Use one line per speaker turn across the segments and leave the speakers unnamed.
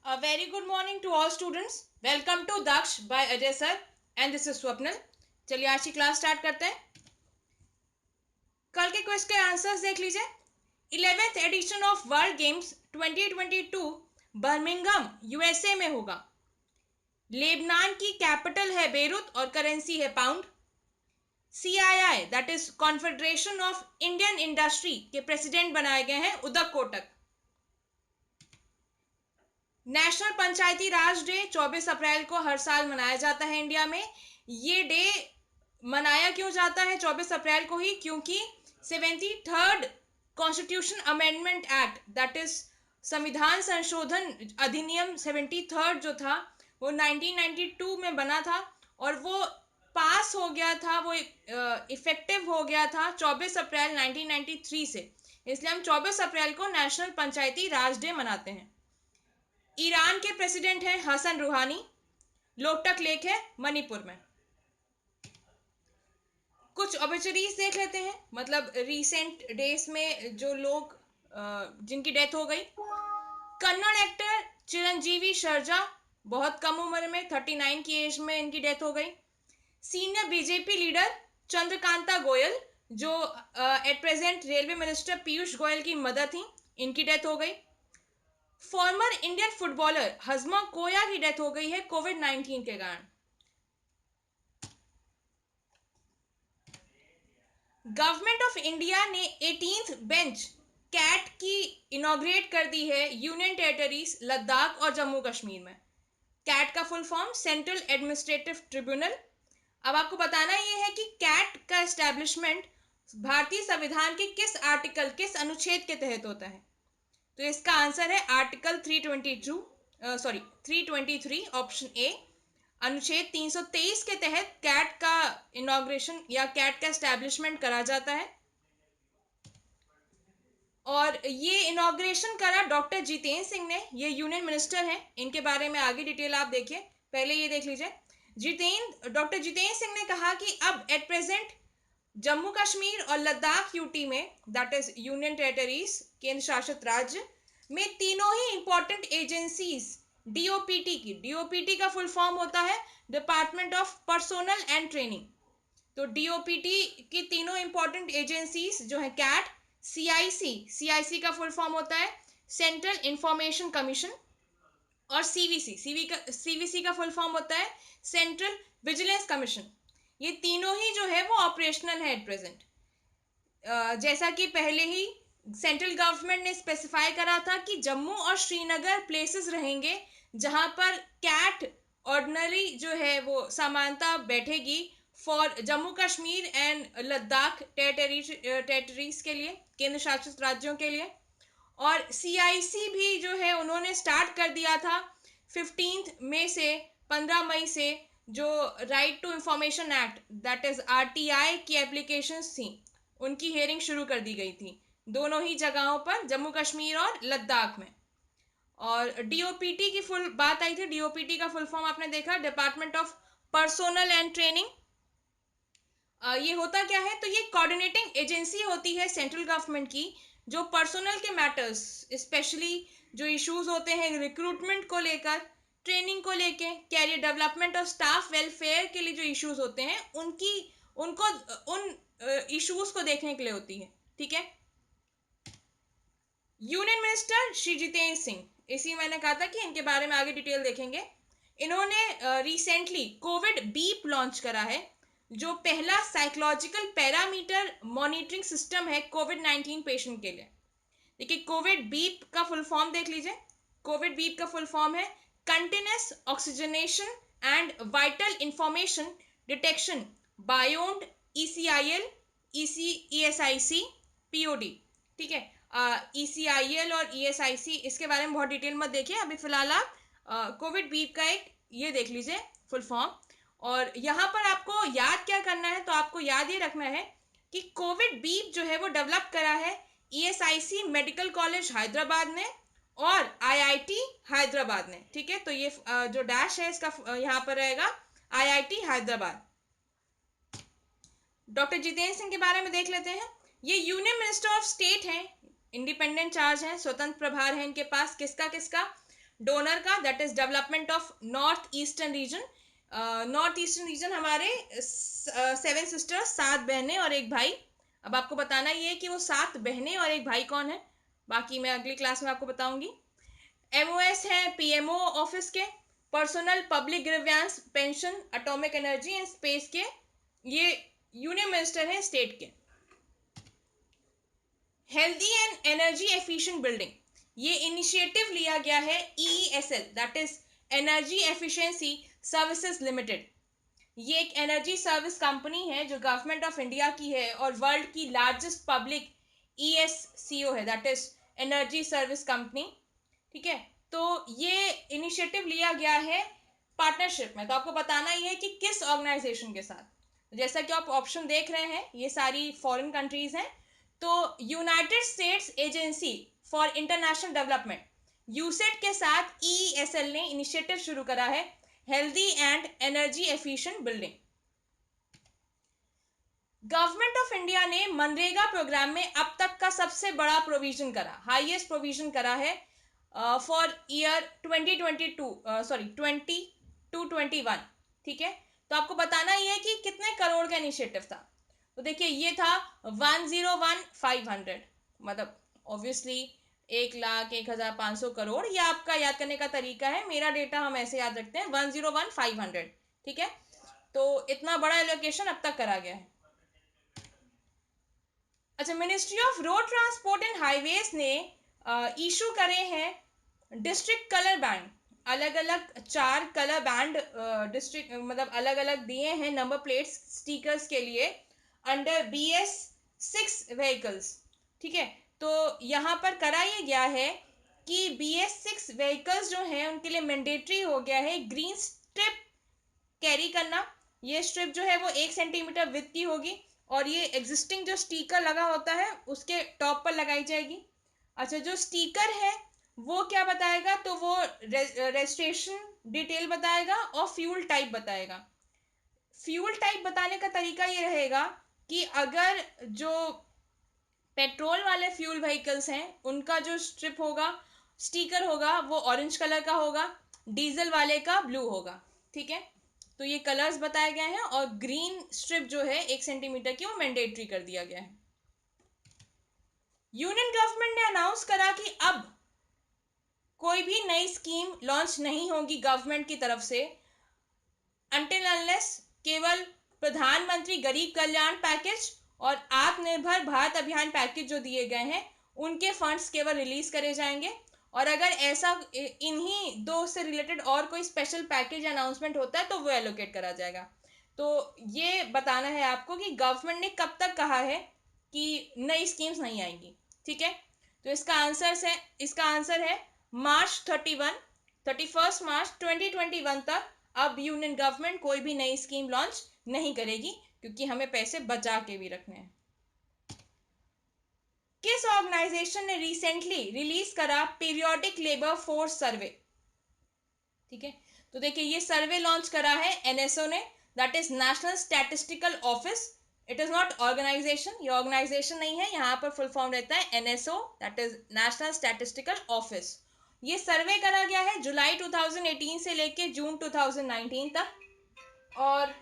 A very good morning to all students. Welcome to Daksh by Ajay sir and this is Swapnil. चलिए आज की class start करते हैं. कल के क्वेश्चन के आंसर्स देख लीजिए. 11th edition of world games 2022 Birmingham USA में होगा. लेबनान की कैपिटल है बेरूत और करेंसी है pound. CII that is confederation of Indian industry के प्रेसिडेंट बनाए गए हैं उदक कोटक. नेशनल पंचायती राज डे 24 अप्रैल को हर साल मनाया जाता है इंडिया में. ये डे मनाया क्यों जाता है 24 अप्रैल को ही? क्योंकि 73rd constitution amendment act that is संविधान संशोधन अधिनियम 73rd जो था वो 1992 में बना था और वो पास हो गया था, वो इफेक्टिव हो गया था 24 अप्रैल 1993 से. इसलिए हम 24 अप्रैल को नेशनल पंचायती राज डे मनाते हैं. ईरान के प्रेसिडेंट हैं हसन रूहानी. लोकटक लेक है मणिपुर में. कुछ ऑब्चुरीज देख लेते हैं, मतलब रीसेंट डेज में जो लोग जिनकी डेथ हो गई. कन्नड़ एक्टर चिरंजीवी सरजा, बहुत कम उम्र में 39 की एज में इनकी डेथ हो गई. Senior BJP leader Chandrakanta Goyal, जो at present railway minister Piyush Goyal की मदर थी, इनकी डेथ हो गई. फॉर्मर इंडियन फुटबॉलर हजमा कोया की डेथ हो गई है कोविड-19 के कारण. गवर्नमेंट ऑफ इंडिया ने 18th बेंच कैट की इनॉग्रेट कर दी है यूनियन टेरिटरीज लद्दाख और जम्मू कश्मीर में. कैट का full form central administrative tribunal. अब आपको बताना यह है कि कैट का एस्टैब्लिशमेंट भारतीय संविधान के किस आर्टिकल, किस अनुच्छेद के तहत होता है? तो इसका आंसर है आर्टिकल 323 ऑप्शन ए. अनुच्छेद 323 के तहत कैट का इनॉग्रेशन या कैट का एस्टैब्लिशमेंट करा जाता है. और ये इनॉग्रेशन करा डॉक्टर जितेंद्र सिंह ने. ये यूनियन मिनिस्टर हैं, इनके बारे में आगे डिटेल आप देखिए, पहले ये देख लीजिए. डॉक्टर जितेंद्र सिंह ने कहा कि अब एट प्रेजेंट जम्मू कश्मीर और लद्दाख यूटी में दैट इज यूनियन टेरिटरीज केंद्र शासित राज्य में तीनों ही इंपॉर्टेंट एजेंसीज डीओपीटी का फुल फॉर्म होता है department of personnel and training. तो डीओपीटी की तीनों इंपॉर्टेंट एजेंसीज जो है कैट, सीआईसी का फुल फॉर्म होता है सेंट्रल इंफॉर्मेशन कमीशन, और सीवीसी का फुल फॉर्म होता है सेंट्रल विजिलेंस कमीशन. ये तीनों ही जो है वो ऑपरेशनल है एट प्रेजेंट. जैसा कि पहले ही सेंट्रल गवर्नमेंट ने स्पेसिफाई करा था कि जम्मू और श्रीनगर प्लेसेस रहेंगे जहां पर कैट ऑर्डिनरी जो है वो समानता बैठेगी for Jammu Kashmir and Ladakh territories के लिए, केंद्र शासित राज्यों के लिए. और सीआईसी भी जो है उन्होंने स्टार्ट कर दिया था 15 मई से जो right to information act that is RTI की एप्लीकेशंस थी, उनकी हियरिंग शुरू कर दी गई थी दोनों ही जगहों पर, जम्मू कश्मीर और लद्दाख में. और डीओपीटी की फुल बात आई थी. डीओपीटी का फुल फॉर्म आपने देखा, department of personnel and training. ये होता क्या है? तो ये कोऑर्डिनेटिंग एजेंसी होती है सेंट्रल गवर्नमेंट की, जो पर्सोनल के मैटर्स, स्पेशली जो इश्यूज होते हैं रिक्रूटमेंट को लेकर, ट्रेनिंग को लेके, कैरियर डेवलपमेंट और स्टाफ वेलफेयर के लिए जो इश्यूज होते हैं उनको उन इश्यूज को देखने के लिए होती है. ठीक है. यूनियन मिनिस्टर श्री जितेंद्र सिंह, इसी मैंने कहा था कि इनके बारे में आगे डिटेल देखेंगे. इन्होंने रिसेंटली कोविड बीप लॉन्च करा है, जो पहला साइकोलॉजिकल पैरामीटर मॉनिटरिंग सिस्टम है कोविड-19 पेशेंट के लिए. देखिए, कोविड बीप का फुल फॉर्म देख लीजिए. कोविड बीप का फुल फॉर्म है continuous oxygenation and vital information detection beyond ECIL ESIC POD. ठीक है. ईसीआईएल और ईएसआईसी, इसके बारे में बहुत डिटेल मत देखिए अभी फिलहाल. आप कोविड बीप का एक ये देख लीजिए फुल फॉर्म. और यहाँ पर आपको याद क्या करना है? तो आपको याद ये रखना है कि कोविड बीप जो है वो डेवलप करा है ईएसआईसी मेडिकल कॉलेज हैदराबाद ने और आईआईटी हैदराबाद ने. ठीक है. तो ये जो डैश है इसका यहाँ पर रहेगा आईआईटी हैदराबाद. डॉक्टर जितेंद्र सिंह के बारे में देख लेते हैं. ये यूनियन मिनिस्टर ऑफ स्टेट हैं, इंडिपेंडेंट चार्ज है, स्वतंत्र प्रभार है इनके पास. किसका? डोनर का, that is development of north eastern region. North eastern region हमारे 7 सिस्टर्स, 7 बहनें और एक भाई। अब आपको बताना ये है कि वो 7 बहनें और एक भाई कौन है, बाकी मैं अगली क्लास में आपको बताऊंगी। एमओएस है पीएमओ ऑफिस के, personnel public grievance pension atomic energy and space के, ये यूनियन मिनिस्टर हैं स्टेट के। Healthy and energy efficient building, ये इनिशिएटिव लिया गया है EESL, that is energy efficiency services limited. ये एक एनर्जी सर्विस कंपनी है जो गवर्नमेंट ऑफ इंडिया की है और वर्ल्ड की लार्जेस्ट पब्लिक ईएससीओ है, that is energy service company. ठीक है, तो ये इनिशिएटिव लिया गया है पार्टनरशिप में। तो आपको बताना ही है कि किस ऑर्गेनाइजेशन के साथ। जैसा कि आप ऑप्शन देख रहे हैं, ये सारी फॉरेन कंट्रीज हैं। तो United States Agency for International Development, USAID के साथ ईईएसएल ने इनिशिएटिव शुरू करा है healthy and energy efficient building. Government of India ने मनरेगा प्रोग्राम में अब तक का सबसे बड़ा प्रोविजन करा, हाईएस्ट प्रोविजन करा है फॉर ईयर 2021। ठीक है, तो आपको बताना ये है कि कितने करोड़ का इनिशिएटिव था। तो देखिए ये था 101,500, मतलब ऑब्वियसली 1,01,500 करोड़। ये आपका याद करने का तरीका है, मेरा डेटा हम ऐसे याद रखते हैं 101,500। ठीक है, तो इतना बड़ा एलोकेशन अब तक करा गया है। अच्छा, ministry of road transport and highways ने इशू करे हैं डिस्ट्रिक्ट कलर बैंड, अलग अलग 4 कलर बैंड डिस्ट्रिक्ट मतलब अलग अलग दिए हैं नंबर प्लेट्स स्टिकर्स के लिए अंडर BS6 व्हीकल्स। ठीक है, तो यहाँ पर करा ये गया है कि BS6 व्हीकल्स जो हैं उनके लिए मैंडेटरी हो गया है ग्रीन स्ट्रिप कैरी करना। ये स्ट्रिप जो है वो 1 सेंटीमीटर विड्थ की होगी और ये एग्जिस्टिंग जो स्टिकर लगा होता है उसके टॉप पर लगाई जाएगी। अच्छा, जो स्टिकर है वो क्या बताएगा, तो वो रजिस्ट्रेशन डिटेल बताएगा और फ्यूल टाइप बताएगा। फ्यूल टाइप बताने का तरीका ये रहेगा कि अगर जो पेट्रोल वाले फ्यूल व्हीकल्स हैं उनका जो स्ट्रिप होगा, स्टिकर होगा, वो ऑरेंज कलर का होगा, डीजल वाले का ब्लू होगा। ठीक है, तो ये कलर्स बताए गए हैं और ग्रीन स्ट्रिप जो है 1 सेंटीमीटर की वो मैंडेटरी कर दिया गया है। यूनियन गवर्नमेंट ने अनाउंस करा कि अब कोई भी नई स्कीम लॉन्च नहीं होगी गवर्नमेंट की तरफ से अनटिल अनलेस केवल प्रधानमंत्री गरीब कल्याण पैकेज और आत्मनिर्भर भारत अभियान पैकेज जो दिए गए हैं उनके फंड्स केवल रिलीज करे जाएंगे। और अगर ऐसा इन्हीं दो से रिलेटेड और कोई स्पेशल पैकेज अनाउंसमेंट होता है तो वो एलोकेट करा जाएगा। तो ये बताना है आपको कि गवर्नमेंट ने कब तक कहा है कि नई स्कीम्स नहीं आएंगी। ठीक है, तो इसका आंसर है मार्च 31 मार्च 2021 तक अब यूनियन गवर्नमेंट कोई भी नई स्कीम लॉन्च नहीं करेगी क्योंकि हमें पैसे बचा के भी रखने हैं। किस ऑर्गेनाइजेशन ने रिसेंटली रिलीज करा पीरियोडिक लेबर फोर्स सर्वे? ठीक है, तो देखिए ये सर्वे लॉन्च करा है एनएसओ ने, that is national statistical office. It is not organisation, ये ऑर्गेनाइजेशन नहीं है, यहाँ पर फुल फॉर्म रहता है NSO, that is national statistical office. ये सर्वे करा गया है जुलाई 2018 से लेके जून 2019 तक। और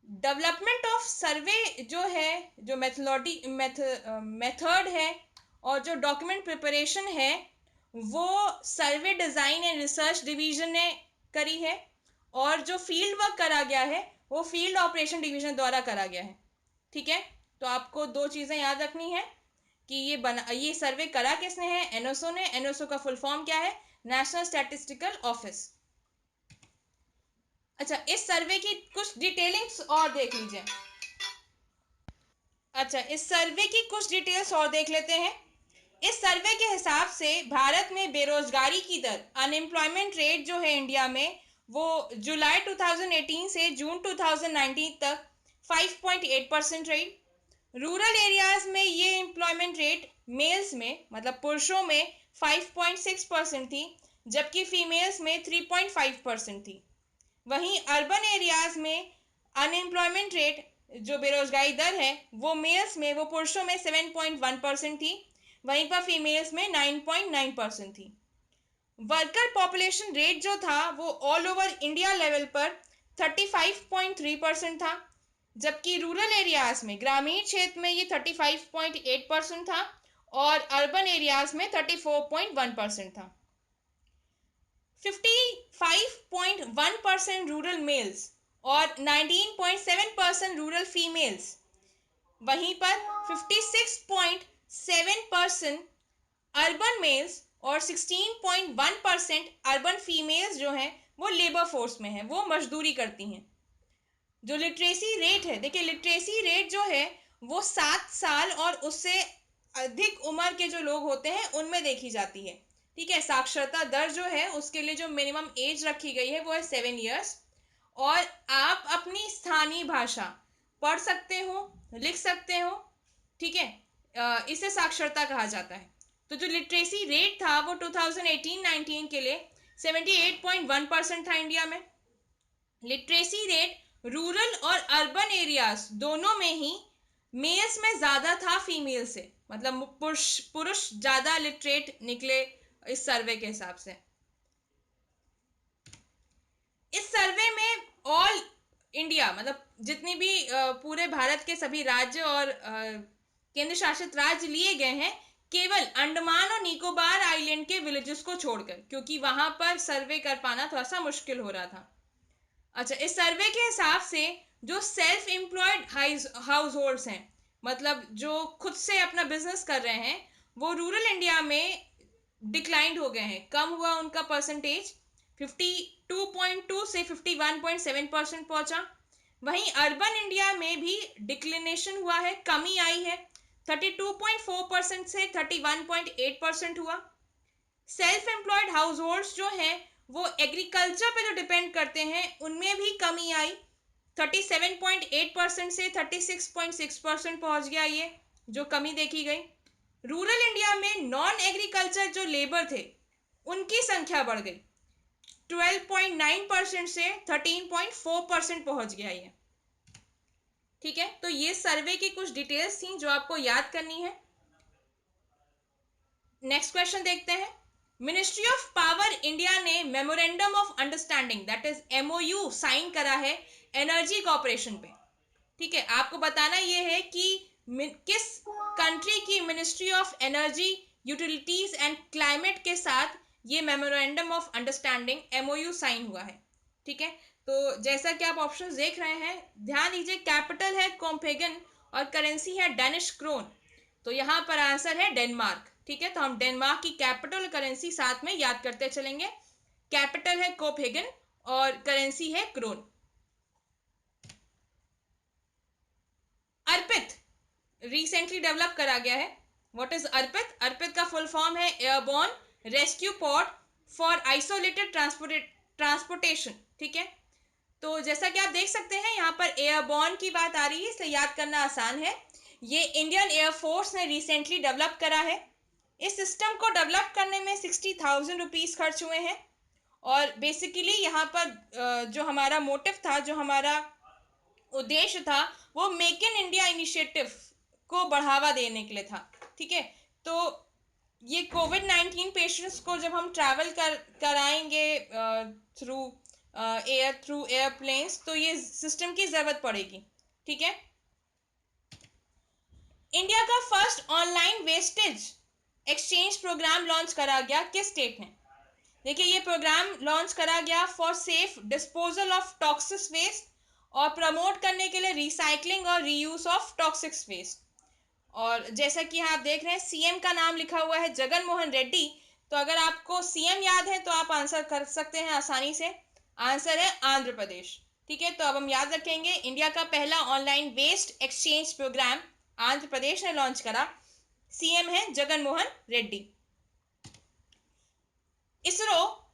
डेवलपमेंट ऑफ सर्वे जो है, जो मेथड है और जो डॉक्यूमेंट प्रिपरेशन है वो सर्वे डिज़ाइन एंड रिसर्च डिवीजन ने करी है और जो फील्ड वर्क करा गया है वो फील्ड ऑपरेशन डिवीजन द्वारा करा गया है। ठीक है, तो आपको 2 चीज़ें याद रखनी है कि ये सर्वे करा किसने है, एनओसो ने। एनओसो का फुल फॉर्म क्या है, नेशनल स्टैटिस्टिकल ऑफिस। अच्छा, इस सर्वे की कुछ डिटेलिंग्स और देख लीजिए। अच्छा, इस सर्वे की कुछ डिटेल्स और देख लेते हैं। इस सर्वे के हिसाब से भारत में बेरोजगारी की दर, अनएम्प्लॉयमेंट रेट जो है इंडिया में, वो जुलाई 2018 से जून 2019 तक 5.8% रही। रूरल एरियाज में ये एम्प्लॉयमेंट रेट मेल्स में मतलब पुरुषों में 5.6% थी, जबकि फीमेल्स में 3.5% थी। वहीं अर्बन एरियाज में अनएम्प्लॉयमेंट रेट जो बेरोजगारी दर है वो मेल्स में, वो पुरुषों में 7.1% थी, वहीं पर फीमेल्स में 9.9% थी। वर्कर पॉपुलेशन रेट जो था वो ऑल ओवर इंडिया लेवल पर 35.3% था, जबकि रूरल एरियाज में, ग्रामीण क्षेत्र में ये 35.8% था और अर्बन एरियाज में 34.1% था। 55.1% रूरल मेल्स और 19.7% रूरल फीमेल्स, वहीं पर 56.7% अर्बन मेल्स और 16.1% अर्बन फीमेल्स जो हैं वो लेबर फोर्स में हैं, वो मजदूरी करती हैं। जो लिटरेसी रेट है, देखिए लिटरेसी रेट जो है वो 7 साल और उससे अधिक उम्र के जो लोग होते हैं उनमें देखी जाती है। ठीक है, साक्षरता दर जो है उसके लिए जो मिनिमम एज रखी गई है वो है 7 इयर्स। और आप अपनी स्थानीय भाषा पढ़ सकते हो, लिख सकते हो। ठीक है, इसे साक्षरता कहा जाता है। तो जो लिटरेसी रेट था वो 2018-19 के लिए 78.1% था इंडिया में। लिटरेसी रेट रूरल और अर्बन एरियाज दोनों में ही मेल्स में ज्यादा था फीमेल से, मतलब पुरुष पुरुष ज्यादा लिटरेट निकले इस सर्वे के हिसाब से। इस सर्वे में ऑल इंडिया, मतलब जितनी भी पूरे भारत के सभी राज्य और केंद्र शासित राज्य लिए गए हैं, केवल अंडमान और निकोबार आइलैंड के विलेजेस को छोड़कर, क्योंकि वहां पर सर्वे कर पाना थोड़ा सा मुश्किल हो रहा था। अच्छा, इस सर्वे के हिसाब से जो सेल्फ एम्प्लॉयड हाउस होल्ड्स हैं, मतलब जो खुद से अपना बिजनेस कर रहे हैं, वो रूरल इंडिया में डिक्लाइंड हो गए हैं, कम हुआ उनका परसेंटेज, 52.2 से 51.7% पहुंचा। वहीं अर्बन इंडिया में भी डिक्लिनेशन हुआ है, कमी आई है, 32.4% से 31.8% हुआ। सेल्फ एम्प्लॉयड हाउस होल्ड्स जो हैं वो एग्रीकल्चर पे जो डिपेंड करते हैं उनमें भी कमी आई, 37.8% से 36.6% पहुंच गया, ये जो कमी देखी गई। रूरल इंडिया में नॉन एग्रीकल्चर जो लेबर थे उनकी संख्या बढ़ गई, 12.9% से 13.4% पहुंच गया ये। ठीक है, तो ये सर्वे की कुछ डिटेल्स थी जो आपको याद करनी है। नेक्स्ट क्वेश्चन देखते हैं। मिनिस्ट्री ऑफ पावर इंडिया ने memorandum of understanding that is MOU sign करा है एनर्जी कॉर्पोरेशन पे। ठीक है, आपको बताना ये है कि किस कंट्री की ministry of energy, utilities and climate के साथ ये memorandum of understanding MOU sign हुआ है। ठीक है, तो जैसा कि आप ऑप्शंस देख रहे हैं, ध्यान दीजिए, कैपिटल है कोपेनहेगन और करेंसी है डेनिश क्रोन, तो यहां पर आंसर है डेनमार्क। ठीक है, तो हम डेनमार्क की कैपिटल करेंसी साथ में याद करते चलेंगे। कैपिटल है कोपेनहेगन और करेंसी है क्रोन। अर्पित रिसेंटली डेवलप करा गया है। व्हाट इज अर्पित? अर्पित का फुल फॉर्म है airborne rescue pod for isolated transportation. ठीक है, तो जैसा कि आप देख सकते हैं यहाँ पर एयरबोर्न की बात आ रही है, इसलिए याद करना आसान है। ये इंडियन एयरफोर्स ने रिसेंटली डेवलप करा है। इस सिस्टम को डेवलप करने में 60,000 रुपीज खर्च हुए हैं। और बेसिकली यहाँ पर जो हमारा मोटिव था, जो हमारा उद्देश्य था, वो मेक इन इंडिया इनिशिएटिव को बढ़ावा देने के लिए था। ठीक है, तो ये कोविड-19 पेशेंट्स को जब हम ट्रैवल कराएंगे थ्रू एयरप्लेन्स, तो ये सिस्टम की जरूरत पड़ेगी। ठीक है, इंडिया का first online wastage exchange programme launch करा गया किस स्टेट ने? देखिए, ये प्रोग्राम लॉन्च करा गया for safe disposal of toxic waste और प्रमोट करने के लिए रिसाइकलिंग और रीयूज ऑफ टॉक्सिक वेस्ट। और जैसा कि आप देख रहे हैं, सीएम का नाम लिखा हुआ है जगन मोहन रेड्डी, तो अगर आपको सीएम याद है तो आप आंसर कर सकते हैं आसानी से। आंसर है आंध्र प्रदेश। ठीक है, तो अब हम याद रखेंगे, इंडिया का पहला online waste exchange programme Andhra Pradesh ने लॉन्च करा, सीएम है Jagan Mohan Reddy. ISRO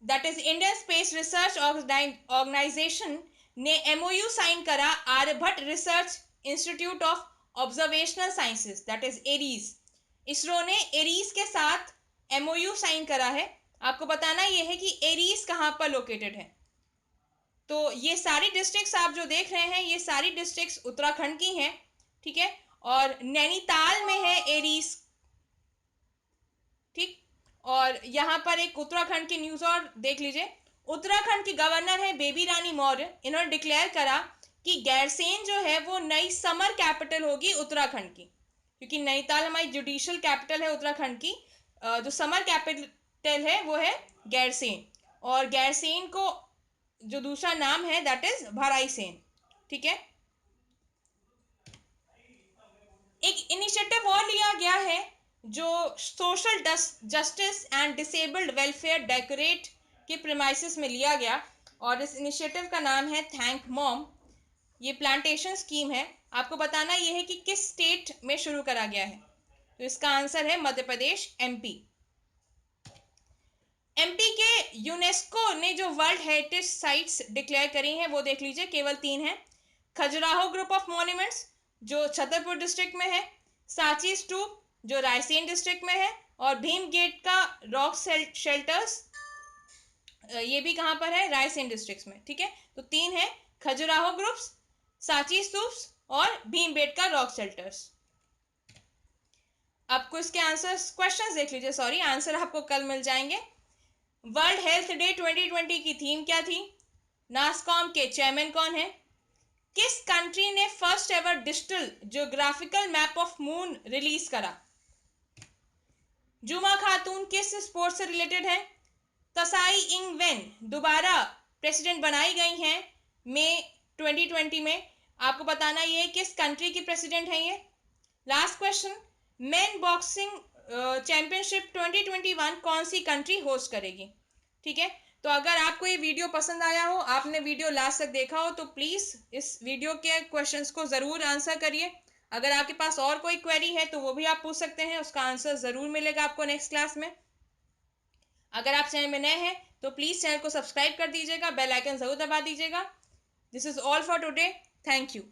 that is Indian Space Research Organisation ने एमओयू साइन करा Aryabhatta research institute of observational sciences that is ARIES. ISRO ने एरीज के साथ एमओयू साइन करा है। आपको बताना यह है कि एरीज कहां पर लोकेटेड है। तो ये सारी डिस्ट्रिक्ट्स आप जो देख रहे हैं, ये सारी डिस्ट्रिक्ट्स उत्तराखंड की हैं। ठीक है, और नैनीताल में है एरीज और यहाँ पर एक उत्तराखंड की न्यूज और देख लीजिए। उत्तराखंड की गवर्नर है बेबी रानी मौर्य। इन्होंने डिक्लेयर करा कि गैरसैंण जो है वो नई समर कैपिटल होगी उत्तराखंड की, क्योंकि नैनीताल हमारी जुडिशियल कैपिटल है उत्तराखंड की। जो समर कैपिटल है वो है गैरसैंण, और गैरसैंण को जो दूसरा नाम है दैट इज भराईसैंण। ठीक है। एक इनिशिएटिव और लिया गया है जो social justice and disabled welfare decorate के प्रीमाइसेस में लिया गया, और इस इनिशिएटिव का नाम है थैंक मॉम। ये प्लांटेशन स्कीम है। आपको बताना ये है कि किस स्टेट में शुरू करा गया है, तो इसका आंसर है मध्य प्रदेश, एमपी। एमपी के यूनेस्को ने जो वर्ल्ड हेरिटेज साइट्स डिक्लेयर करी हैं वो देख लीजिए, केवल 3 हैं। खजुराहो ग्रुप ऑफ मॉन्यूमेंट्स जो छतरपुर डिस्ट्रिक्ट में है, सांची स्तूप जो रायसेन डिस्ट्रिक्ट में है, और भीम गेट का रॉक शेल्टर्स ये भी कहां पर है, रायसेन डिस्ट्रिक्ट में। ठीक है, तो 3 है, खजुराहो ग्रुप्स, सांची स्तूप्स और भीमबेटका रॉक शेल्टर्स। आपको इसके आंसर्स क्वेश्चंस देख लीजिए, सॉरी आंसर आपको कल मिल जाएंगे। वर्ल्ड हेल्थ डे 2020 की थीम क्या थी? नास्कॉम के चेयरमैन कौन है? किस कंट्री ने first ever digital geographical map of moon release करा? जुमा खातून किस स्पोर्ट से रिलेटेड है? तसाई इंग वेन दोबारा प्रेसिडेंट बनाई गई हैं मई 2020 में। आपको बताना ये किस कंट्री की प्रेसिडेंट है ये। Last question, main boxing championship 2021 कौन सी कंट्री होस्ट करेगी? ठीक है, तो अगर आपको ये वीडियो पसंद आया हो, आपने वीडियो लास्ट तक देखा हो, तो प्लीज इस वीडियो के क्वेश्चंस को जरूर आंसर करिए। अगर आपके पास और कोई क्वेरी है तो वो भी आप पूछ सकते हैं, उसका आंसर जरूर मिलेगा आपको नेक्स्ट क्लास में। अगर आप चैनल में नए हैं तो प्लीज चैनल को सब्सक्राइब कर दीजिएगा, बेल आइकन जरूर दबा दीजिएगा। This is all for today, thank you.